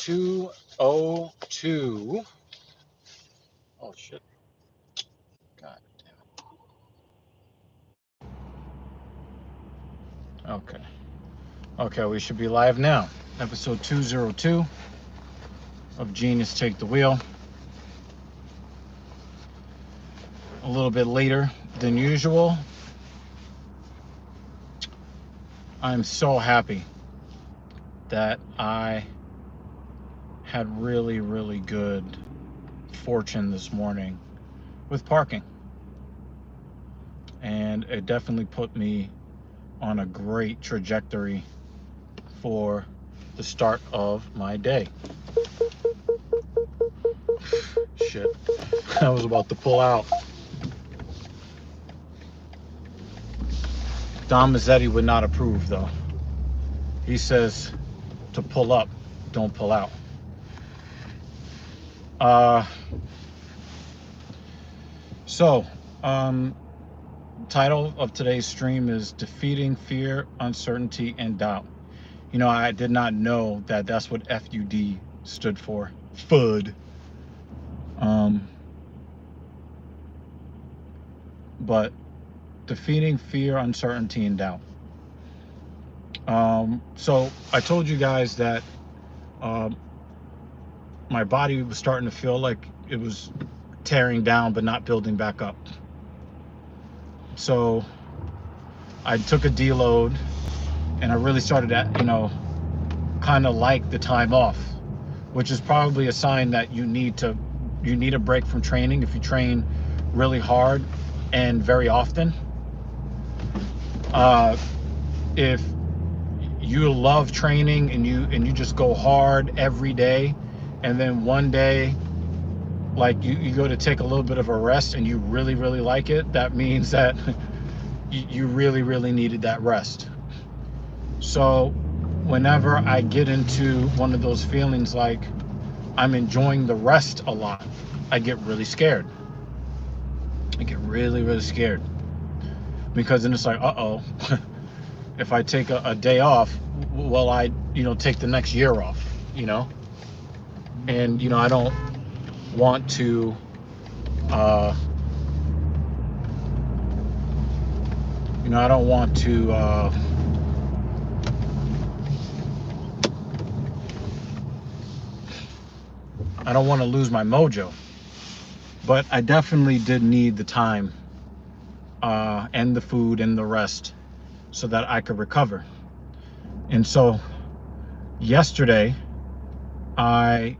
2:02. Oh shit. God damn it. Okay. Okay, we should be live now. Episode 202 of Genius Take the Wheel. A little bit later than usual. I'm so happy that I had really good fortune this morning with parking. And it definitely put me on a great trajectory for the start of my day. Shit. I was about to pull out. Don Mazzetti would not approve, though. He says to pull up, don't pull out. Title of today's stream is Defeating Fear, Uncertainty, and Doubt. You know, I did not know that that's what FUD stood for. FUD. But defeating fear, uncertainty, and doubt. So I told you guys that my body was starting to feel like it was tearing down but not building back up. So I took a deload and I really started to, kind of like the time off, which is probably a sign that you need a break from training if you train really hard and very often. If you love training and you just go hard every day, and then one day like you go to take a little bit of a rest and you really like it, that means that you really needed that rest. So whenever I get into one of those feelings like I'm enjoying the rest a lot, I get really scared. I get really scared, because then it's like, uh-oh, if I take a day off, will I take the next year off, and I don't want to I don't want to I don't want to lose my mojo. But I definitely did need the time and the food and the rest so that I could recover. And so yesterday I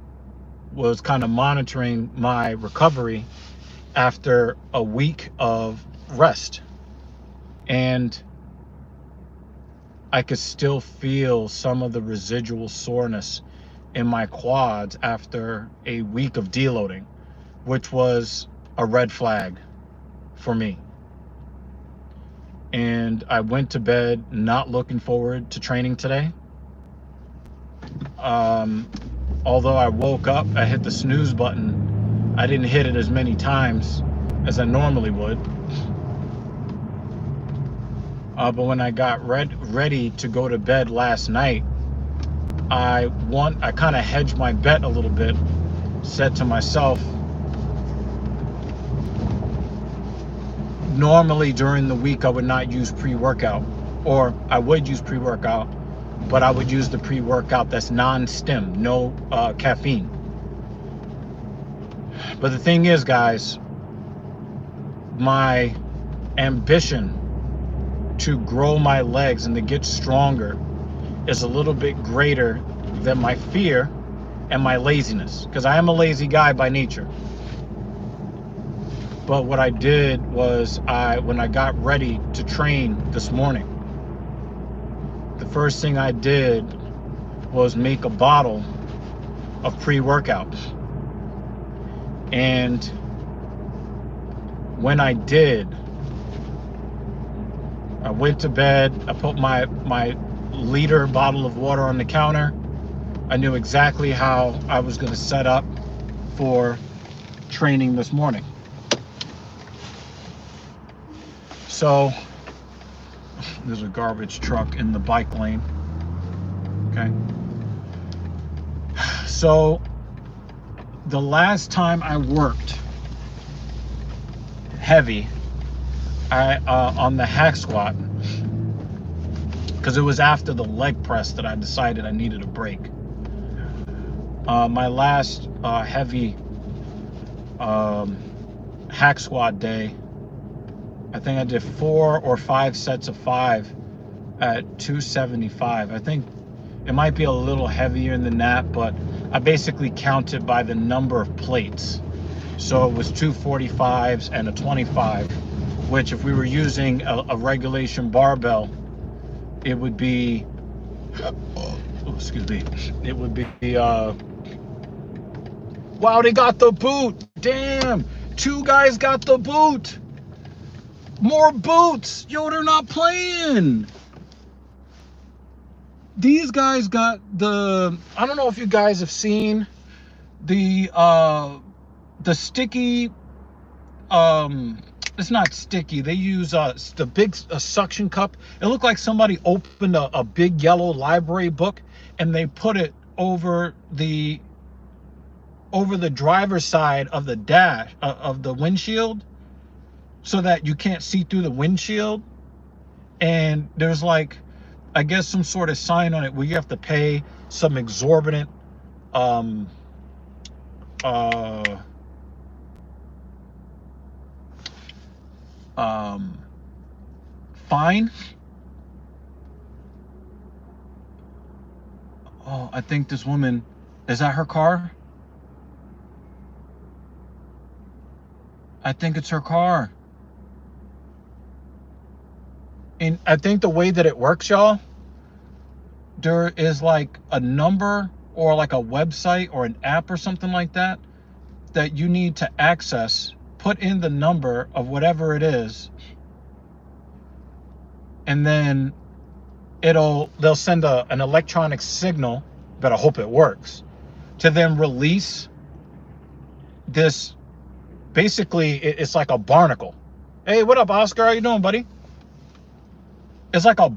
was kind of monitoring my recovery after a week of rest, and I could still feel some of the residual soreness in my quads after a week of deloading, which was a red flag for me. And I went to bed not looking forward to training today. Although I woke up, I hit the snooze button. I didn't hit it as many times as I normally would. But when I got ready to go to bed last night, I kind of hedged my bet a little bit. Said to myself, normally during the week I would not use pre-workout, or I would use pre-workout, but I would use the pre-workout that's non-stim, no caffeine. But the thing is, guys, my ambition to grow my legs and to get stronger is a little bit greater than my fear and my laziness, because I am a lazy guy by nature. But what I did was, when I got ready to train this morning, the first thing I did was make a bottle of pre-workout. And when I did, I went to bed, I put my liter bottle of water on the counter. I knew exactly how I was going to set up for training this morning. So there's a garbage truck in the bike lane. Okay. So the last time I worked heavy, I on the hack squat, because it was after the leg press that I decided I needed a break. My last heavy hack squat day, I think I did 4 or 5 sets of 5 at 275. I think it might be a little heavier than that, but I basically counted by the number of plates. So it was 245s and a 25, which if we were using a regulation barbell, it would be, excuse me, it would be, wow, they got the boot. Damn, 2 guys got the boot. More boots. Yo, they're not playing. These guys got the, I don't know if you guys have seen the sticky, it's not sticky. They use the big suction cup. It looked like somebody opened a big yellow library book and they put it over the driver's side of the dash of the windshield, so that you can't see through the windshield. And there's like, I guess, some sort of sign on it where you have to pay some exorbitant fine. Oh, I think this woman, is that her car? I think it's her car. And I think the way that it works, y'all, there is like a number or like a website or an app or something like that that you need to access. Put in the number of whatever it is, and then they'll send an electronic signal, but I hope it works, to then release this. Basically, it's like a barnacle. Hey, what up, Oscar? How you doing, buddy? It's like a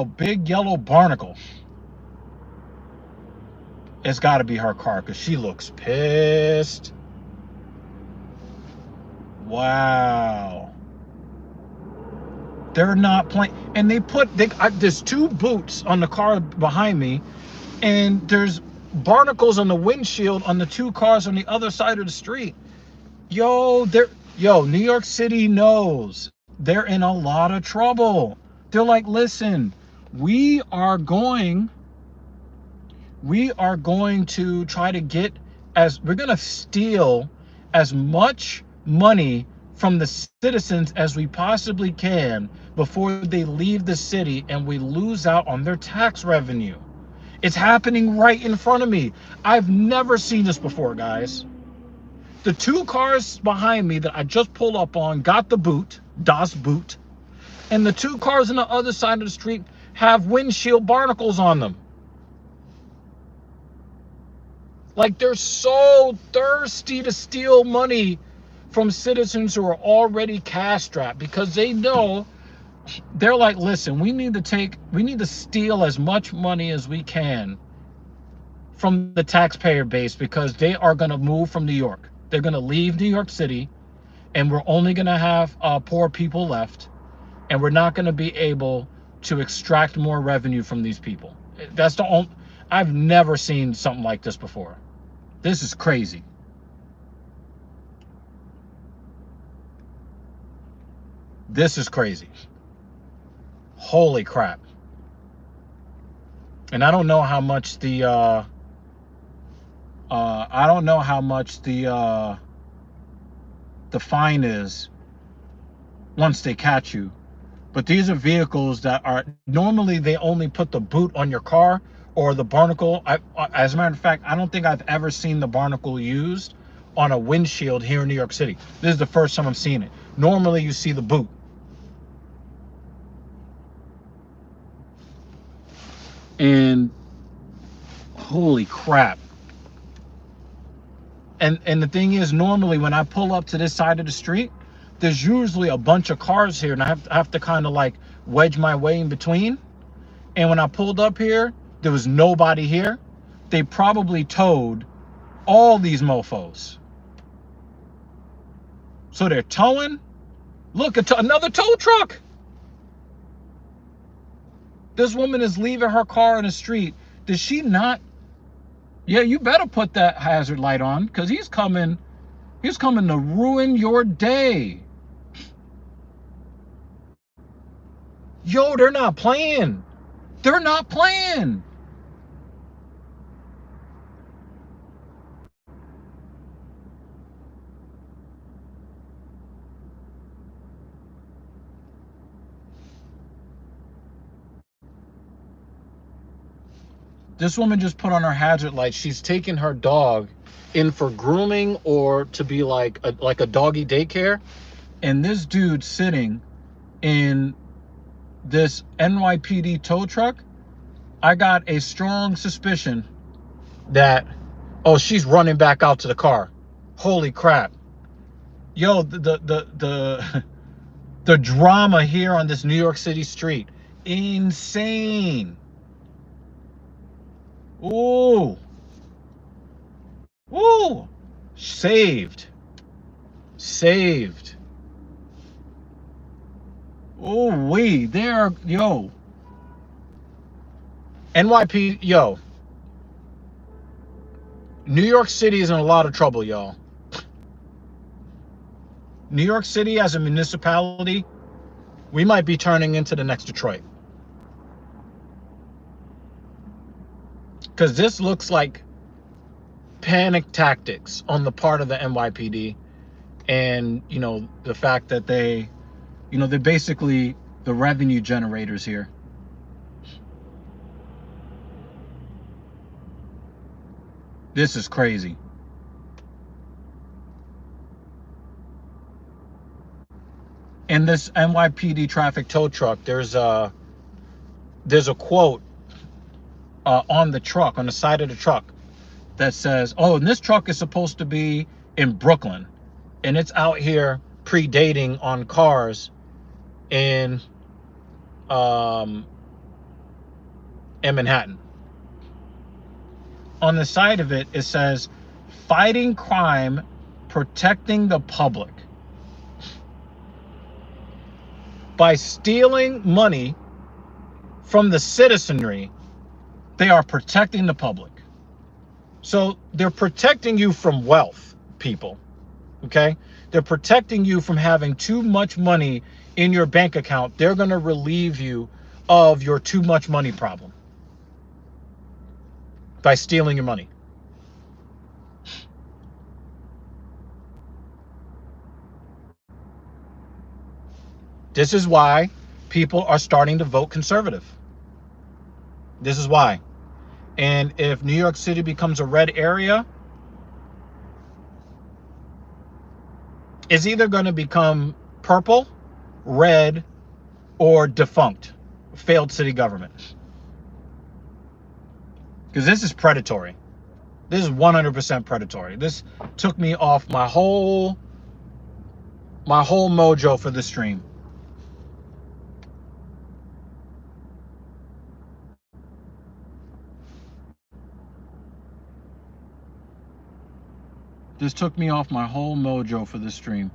big yellow barnacle. It's got to be her car because she looks pissed. Wow. They're not playing. And there's 2 boots on the car behind me, and there's barnacles on the windshield on the 2 cars on the other side of the street. Yo, New York City knows they're in a lot of trouble. They're like, listen, we are going to try to we're going to steal as much money from the citizens as we possibly can before they leave the city and we lose out on their tax revenue. It's happening right in front of me. I've never seen this before, guys. The 2 cars behind me that I just pulled up on got the boot, Das Boot, and the 2 cars on the other side of the street have windshield barnacles on them. Like, they're so thirsty to steal money from citizens who are already cash strapped, because they know, they're like, listen, we need to steal as much money as we can from the taxpayer base, because they are going to move from New York. They're going to leave New York City, and we're only going to have poor people left, and we're not going to be able to extract more revenue from these people. That's the only. I've never seen something like this before. This is crazy. This is crazy. Holy crap. And I don't know how much the the fine is once they catch you. But these are vehicles that are normally, they only put the boot on your car or the barnacle. As a matter of fact, I don't think I've ever seen the barnacle used on a windshield here in New York City. This is the first time I'm seeing it. Normally you see the boot. And holy crap. And the thing is, normally when I pull up to this side of the street, there's usually a bunch of cars here, and I have to kind of like wedge my way in between. And when I pulled up here, there was nobody here. they probably towed all these mofos. So they're towing. Look, another tow truck. This woman is leaving her car in the street. Did she not? Yeah, you better put that hazard light on, because he's coming to ruin your day. Yo, they're not playing. They're not playing. This woman just put on her hazard light. She's taking her dog in for grooming or to be like a doggy daycare. And this dude sitting in this NYPD tow truck, I got a strong suspicion that, oh, she's running back out to the car. Holy crap. Yo, the drama here on this New York City street, insane. Ooh. Ooh. Saved. Ooh wee. There, yo. NYP, yo. New York City is in a lot of trouble, y'all. New York City as a municipality, we might be turning into the next Detroit. Because this looks like panic tactics on the part of the NYPD. And, you know, the fact that they're basically the revenue generators here. This is crazy. In this NYPD traffic tow truck, there's a quote on the truck, on the side of the truck, that says, oh, and this truck is supposed to be in Brooklyn, and it's out here predating on cars in Manhattan. On the side of it, it says, fighting crime, protecting the public. By stealing money from the citizenry, they are protecting the public. So they're protecting you from wealth, people. Okay? They're protecting you from having too much money in your bank account. They're going to relieve you of your too much money problem by stealing your money. This is why people are starting to vote conservative. This is why. And if New York City becomes a red area, it's either going to become purple, red, or defunct, failed city government. Because this is predatory. This is 100% predatory. This took me off my whole mojo for the stream. This took me off my whole mojo for the stream.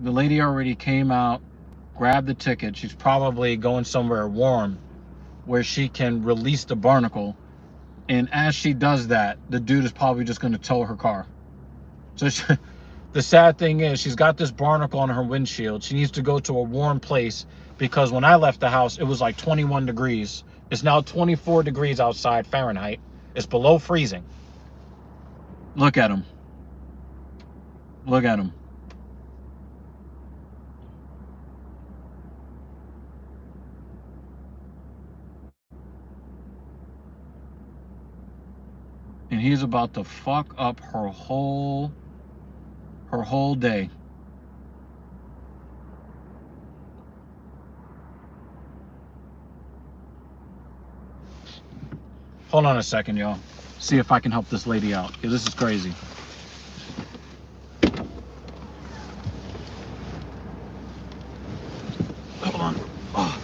The lady already came out, grabbed the ticket. She's probably going somewhere warm where she can release the barnacle. And as she does that, the dude is probably just going to tow her car. So the sad thing is, she's got this barnacle on her windshield. She needs to go to a warm place, because when I left the house, it was like 21 degrees. It's now 24 degrees outside Fahrenheit. It's below freezing. Look at him. Look at him. And he's about to fuck up her whole day. Hold on a second, y'all. See if I can help this lady out. Yeah, this is crazy. Hold on. Oh.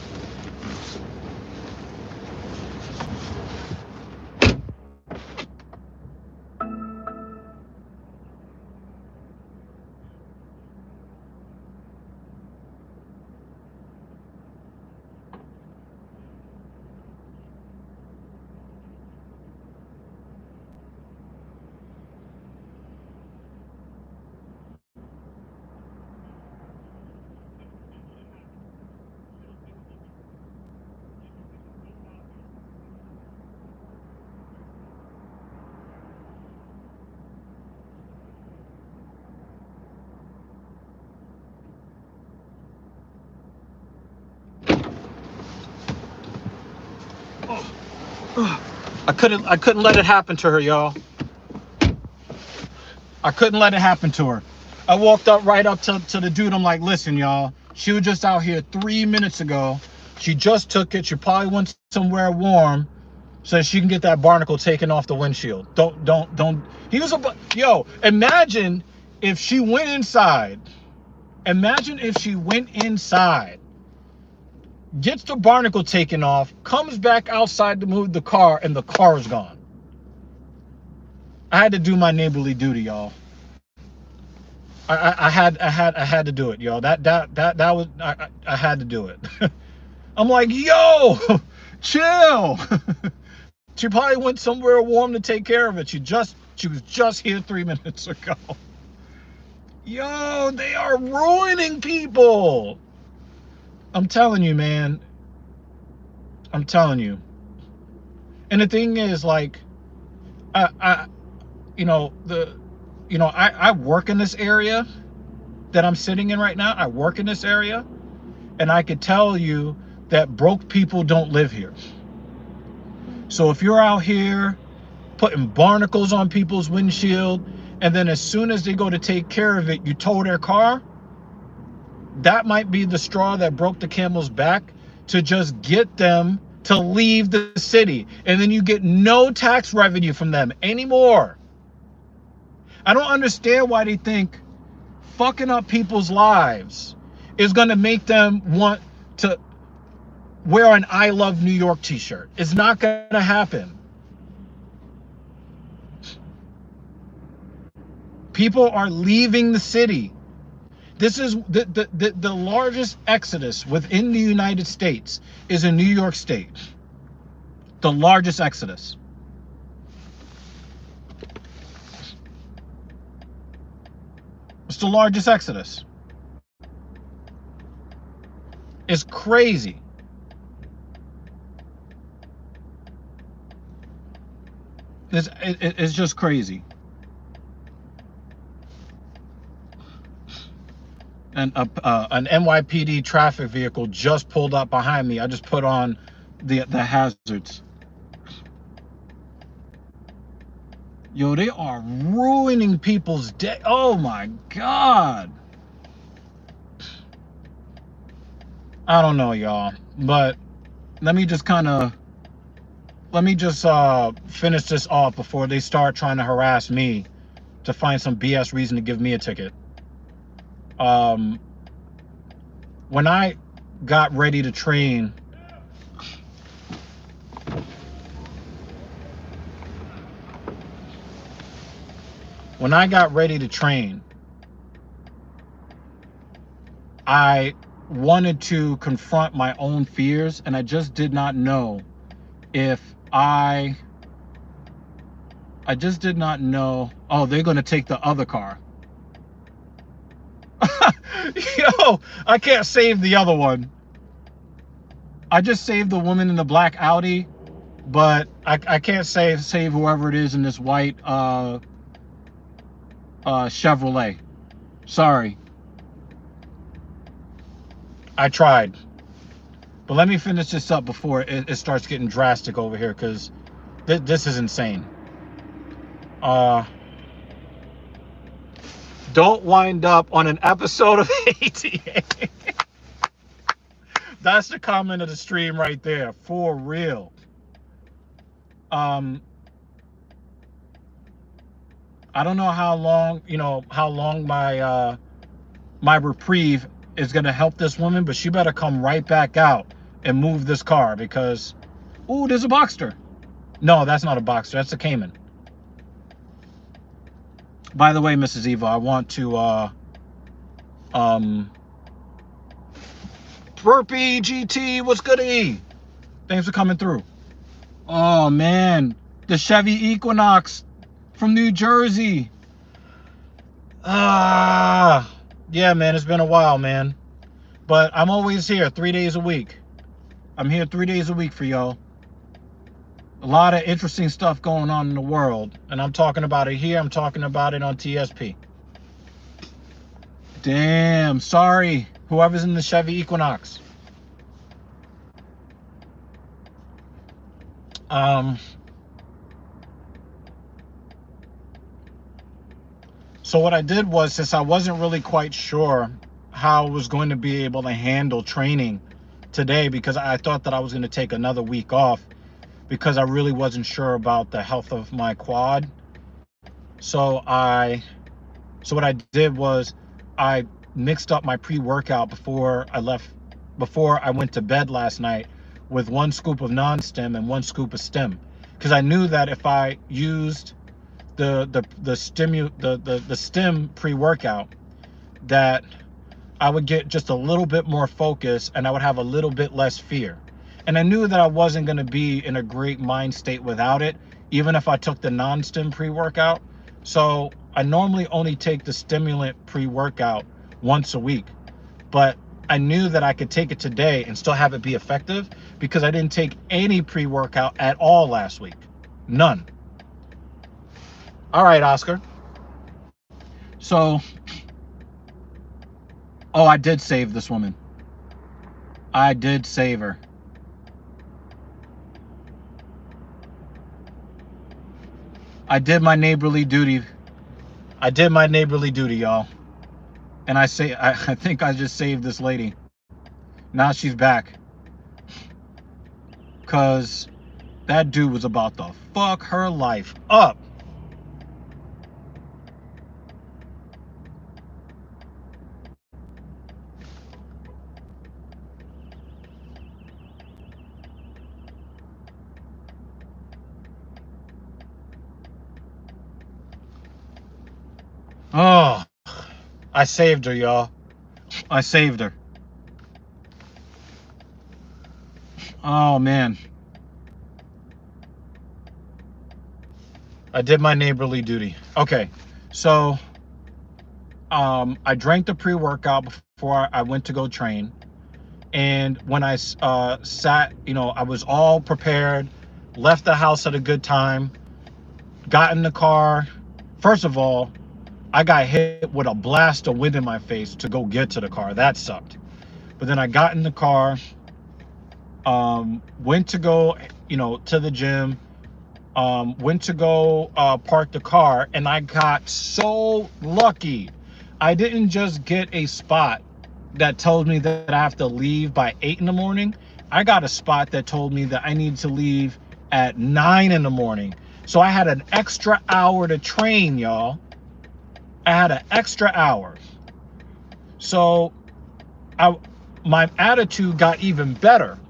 I couldn't let it happen to her, y'all. I couldn't let it happen to her. I walked up right up to the dude. I'm like, listen, y'all, she was just out here 3 minutes ago. She just took it. She probably went somewhere warm so she can get that barnacle taken off the windshield. Don't. He was yo, imagine if she went inside. Imagine if she went inside, gets the barnacle taken off, comes back outside to move the car, and the car is gone. I had to do my neighborly duty, y'all. I had to do it, y'all. That was I had to do it. I'm like, yo, chill. She probably went somewhere warm to take care of it. She was just here 3 minutes ago. Yo, they are ruining people. I'm telling you, man. I'm telling you. And the thing is, like, I work in this area that I'm sitting in right now. I work in this area, and I could tell you that broke people don't live here. So if you're out here putting barnacles on people's windshield, and then as soon as they go to take care of it, you tow their car, that might be the straw that broke the camel's back to just get them to leave the city. And then you get no tax revenue from them anymore. I don't understand why they think fucking up people's lives is going to make them want to wear an I Love New York t-shirt. It's not going to happen. People are leaving the city. This is the largest exodus within the United States is in New York State. The largest exodus. It's the largest exodus. It's crazy. It's just crazy. And an NYPD traffic vehicle just pulled up behind me. I just put on the hazards. Yo, they are ruining people's day. Oh my God. I don't know, y'all, but let me just finish this off before they start trying to harass me to find some BS reason to give me a ticket. When I got ready to train, I wanted to confront my own fears, and I just did not know if I just did not know. Oh, they're going to take the other car. Yo, I can't save the other one. I just saved the woman in the black Audi, but I can't save whoever it is in this white Chevrolet. Sorry. I tried. But let me finish this up before it starts getting drastic over here, because this is insane. Don't wind up on an episode of ATA. That's the comment of the stream right there, for real. I don't know how long, how long my reprieve is going to help this woman, but she better come right back out and move this car because, ooh, there's a Boxster. No, that's not a Boxster. That's a Cayman. By the way, Mrs. Eva, I want to, Burpee GT, what's good, E? Thanks for coming through. Oh, man. The Chevy Equinox from New Jersey. Ah, yeah, man, it's been a while, man. But I'm always here 3 days a week. I'm here 3 days a week for y'all. A lot of interesting stuff going on in the world. And I'm talking about it here. I'm talking about it on TSP. Damn, sorry. Whoever's in the Chevy Equinox. So what I did was, since I wasn't really quite sure how I was going to be able to handle training today, because I thought that I was going to take another week off because I really wasn't sure about the health of my quad. So what I did was I mixed up my pre-workout before I went to bed last night with 1 scoop of non-stim and 1 scoop of stim, because I knew that if I used the stim pre-workout, that I would get just a little bit more focus and I would have a little bit less fear. And I knew that I wasn't going to be in a great mind state without it, even if I took the non-stim pre-workout. So I normally only take the stimulant pre-workout once a week, but I knew that I could take it today and still have it be effective because I didn't take any pre-workout at all last week. None. All right, Oscar. So, oh, I did save this woman. I did save her. I did my neighborly duty. I did my neighborly duty, y'all. And I think I just saved this lady. Now she's back. Because that dude was about to fuck her life up. Oh, I saved her, y'all. I saved her. Oh, man. I did my neighborly duty. Okay, so I drank the pre-workout before I went to go train. And when I sat, I was all prepared, left the house at a good time, got in the car. First of all, I got hit with a blast of wind in my face to go get to the car. That sucked. But then I got in the car, went to go, to the gym, went to go park the car, and I got so lucky. I didn't just get a spot that told me that I have to leave by 8 in the morning. I got a spot that told me that I need to leave at 9 in the morning. So I had an extra hour to train, y'all. I had an extra hour. So my attitude got even better,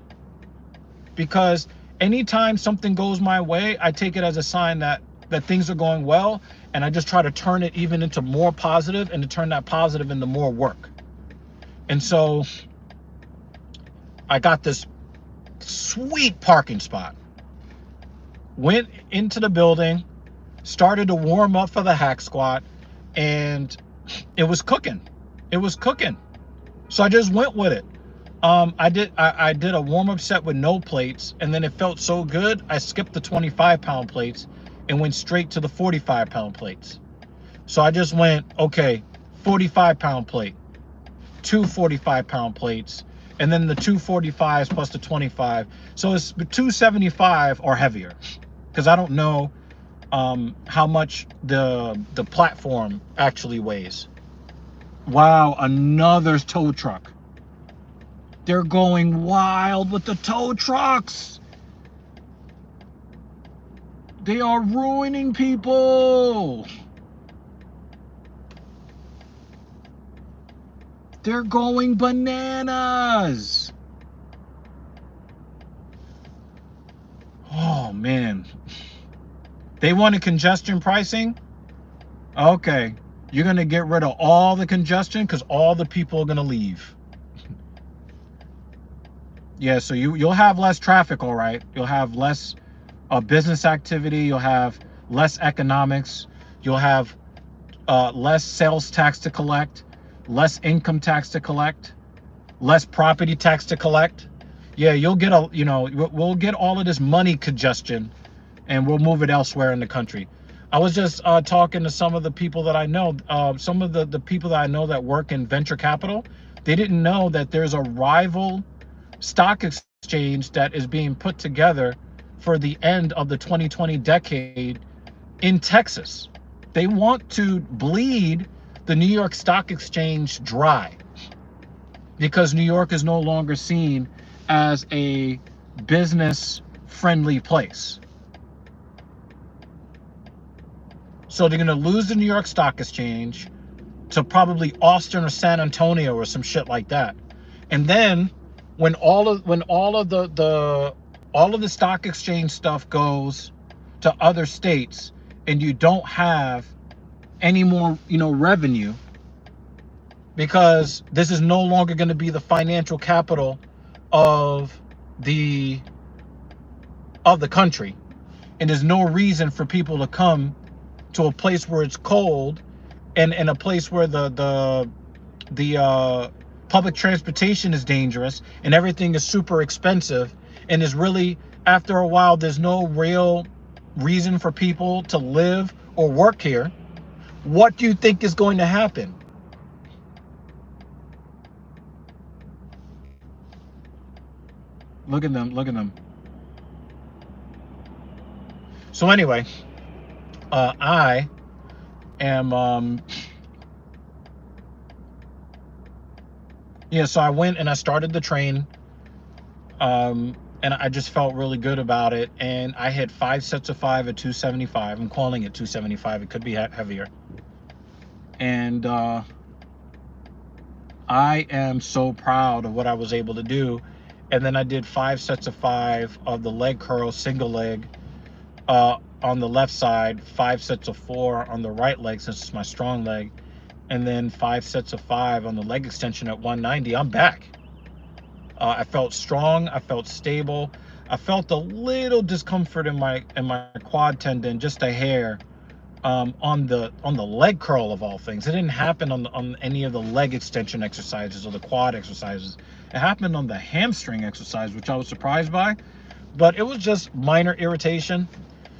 because anytime something goes my way, I take it as a sign that things are going well, and I just try to turn it even into more positive and to turn that positive into more work. And so I got this sweet parking spot, went into the building, started to warm up for the hack squat, and it was cooking. It was cooking. So I just went with it. I did a warm-up set with no plates, and then it felt so good, I skipped the 25-pound plates and went straight to the 45-pound plates. So I just went, okay, 45-pound plate, 2 45-pound plates, and then the 2 45s plus the 25. So it's 275 or heavier, because I don't know how much the platform actually weighs. Wow, another tow truck. They're going wild with the tow trucks. They are ruining people. They're going bananas. Oh, man. They wanted congestion pricing? Okay. You're going to get rid of all the congestion because all the people are going to leave. Yeah, so you'll have less traffic, all right. You'll have less business activity. You'll have less economics. You'll have less sales tax to collect, less income tax to collect, less property tax to collect. Yeah, you'll get we'll get all of this money congestion, and we'll move it elsewhere in the country. I was just talking to some of the people that I know, some of the people that I know that work in venture capital. They didn't know that there's a rival stock exchange that is being put together for the end of the 2020 decade in Texas. They want to bleed the New York Stock Exchange dry because New York is no longer seen as a business-friendly place. So they're going to lose the New York Stock Exchange to probably Austin or San Antonio or some shit like that. And then when all of the stock exchange stuff goes to other states and you don't have any more, revenue, because this is no longer going to be the financial capital of the country, and there's no reason for people to come to a place where it's cold and a place where the public transportation is dangerous and everything is super expensive, and is really, after a while, there's no real reason for people to live or work here. What do you think is going to happen? Look at them, look at them. So anyway, I am so I went and I started the train, and I just felt really good about it, and I hit 5 sets of 5 at 275. I'm calling it 275. It could be heavier. And I am so proud of what I was able to do. And then I did 5 sets of 5 of the leg curl single leg on the left side, 5 sets of 4 on the right leg since it's my strong leg, and then 5 sets of 5 on the leg extension at 190. I'm back. I felt strong. I felt stable. I felt a little discomfort in my quad tendon, just a hair, on the leg curl of all things. It didn't happen on any of the leg extension exercises or the quad exercises. It happened on the hamstring exercise, which I was surprised by, but it was just minor irritation.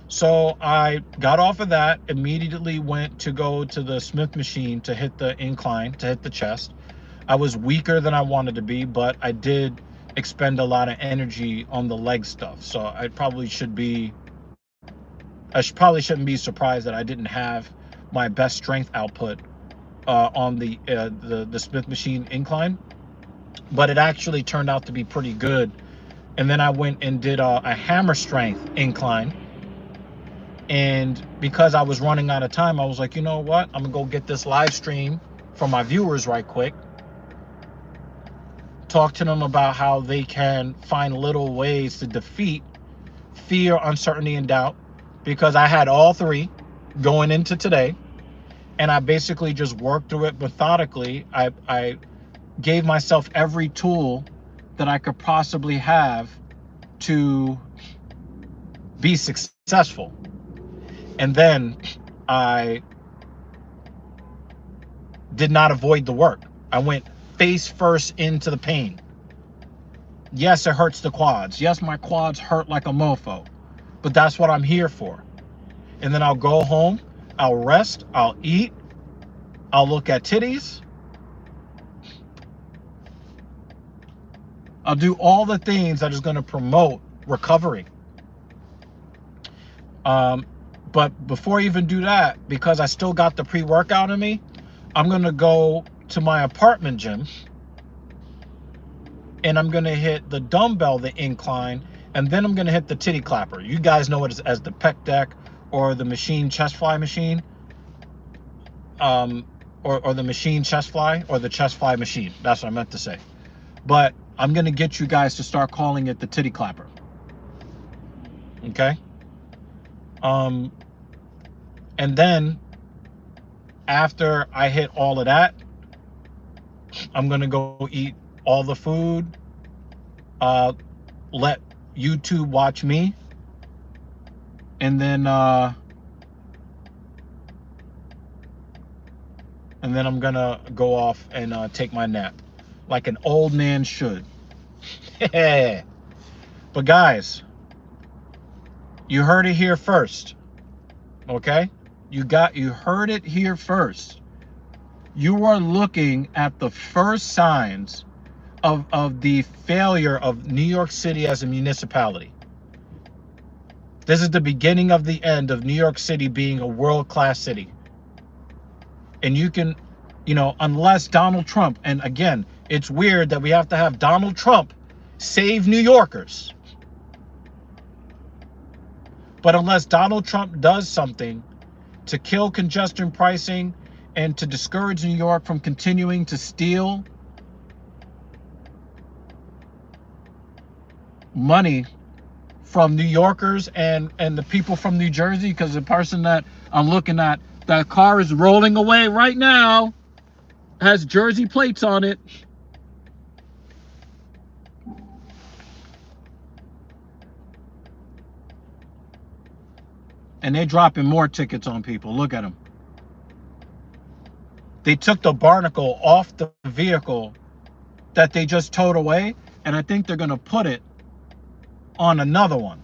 So I got off of that, immediately went to go to the Smith machine to hit the incline, to hit the chest. I was weaker than I wanted to be, but I did expend a lot of energy on the leg stuff. So I probably shouldn't be surprised that I didn't have my best strength output on the Smith machine incline, but it actually turned out to be pretty good. And then I went and did a hammer strength incline. And because I was running out of time, I was like, you know what? I'm gonna go get this live stream for my viewers right quick. Talk to them about how they can find little ways to defeat fear, uncertainty, and doubt. Because I had all three going into today, and I basically just worked through it methodically. I gave myself every tool that I could possibly have to be successful. And then I did not avoid the work. I went face first into the pain. Yes, it hurts the quads. Yes, my quads hurt like a mofo, but that's what I'm here for. And then I'll go home, I'll rest, I'll eat, I'll look at titties, I'll do all the things that is going to promote recovery. But before I even do that, because I still got the pre-workout in me, I'm going to go to my apartment gym and I'm going to hit the dumbbell, the incline, and then I'm going to hit the titty clapper. You guys know it as the pec deck or the machine chest fly machine, or or the machine chest fly, or the chest fly machine. That's what I meant to say. But I'm going to get you guys to start calling it the titty clapper. Okay? And then after I hit all of that, I'm going to go eat all the food, let YouTube watch me, and then I'm going to go off and take my nap like an old man should. But guys, you heard it here first. Okay? You heard it here first. You are looking at the first signs of the failure of New York City as a municipality. This is the beginning of the end of New York City being a world-class city. And you can, unless Donald Trump, and again, it's weird that we have to have Donald Trump save New Yorkers. But unless Donald Trump does something to kill congestion pricing and to discourage New York from continuing to steal money from New Yorkers and the people from New Jersey, because the person that I'm looking at, that car is rolling away right now, has Jersey plates on it. And they're dropping more tickets on people. Look at them. They took the barnacle off the vehicle that they just towed away, and I think they're going to put it on another one.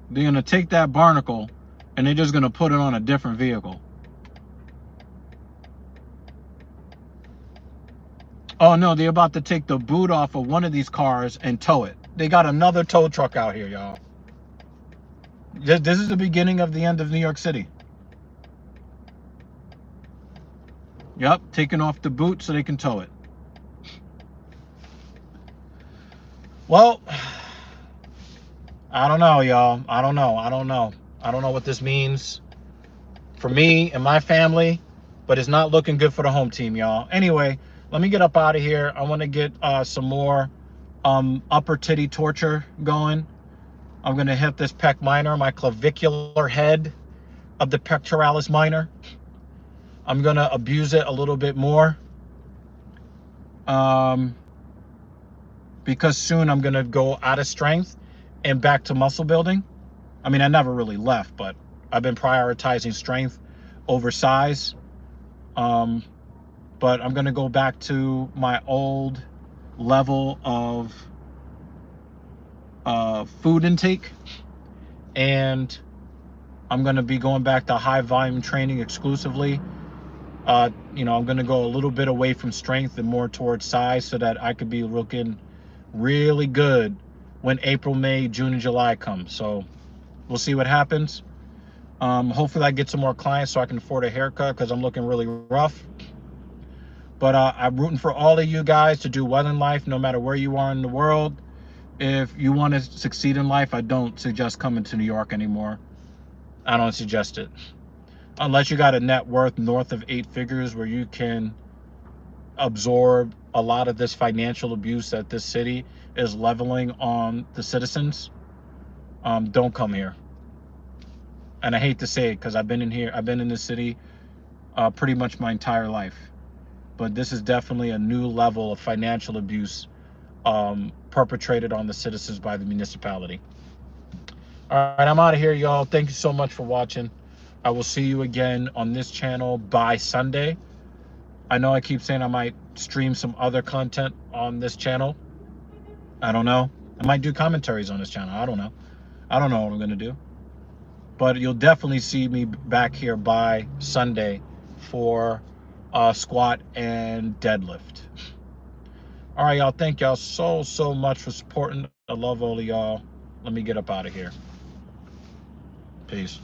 They're going to take that barnacle and they're just going to put it on a different vehicle. Oh no, they're about to take the boot off of one of these cars and tow it. They got another tow truck out here, y'all. This is the beginning of the end of New York City. Yep, taking off the boot so they can tow it. Well, I don't know, y'all. I don't know. I don't know what this means for me and my family, but it's not looking good for the home team, y'all. Anyway, let me get up out of here. I want to get some more upper titty torture going. I'm going to hit this pec minor, my clavicular head of the pectoralis minor. I'm going to abuse it a little bit more. Because soon I'm going to go out of strength and back to muscle building. I mean, I never really left, but I've been prioritizing strength over size. But I'm going to go back to my old level of food intake, and I'm going to be going back to high volume training exclusively. I'm going to go a little bit away from strength and more towards size so that I could be looking really good when April, May, June, and July come. So we'll see what happens. Hopefully I get some more clients so I can afford a haircut, because I'm looking really rough. But I'm rooting for all of you guys to do well in life, no matter where you are in the world. If you want to succeed in life, I don't suggest coming to New York anymore. I don't suggest it. Unless you got a net worth north of 8 figures where you can absorb a lot of this financial abuse that this city is leveling on the citizens, don't come here. And I hate to say it, because I've been in this city pretty much my entire life. But this is definitely a new level of financial abuse perpetrated on the citizens by the municipality. All right, I'm out of here, y'all. Thank you so much for watching. I will see you again on this channel by Sunday. I know I keep saying I might stream some other content on this channel. I don't know. I might do commentaries on this channel. I don't know. I don't know what I'm going to do. But you'll definitely see me back here by Sunday for squat and deadlift. All right, y'all. Thank y'all so much for supporting. I love all of y'all. Let me get up out of here. Peace.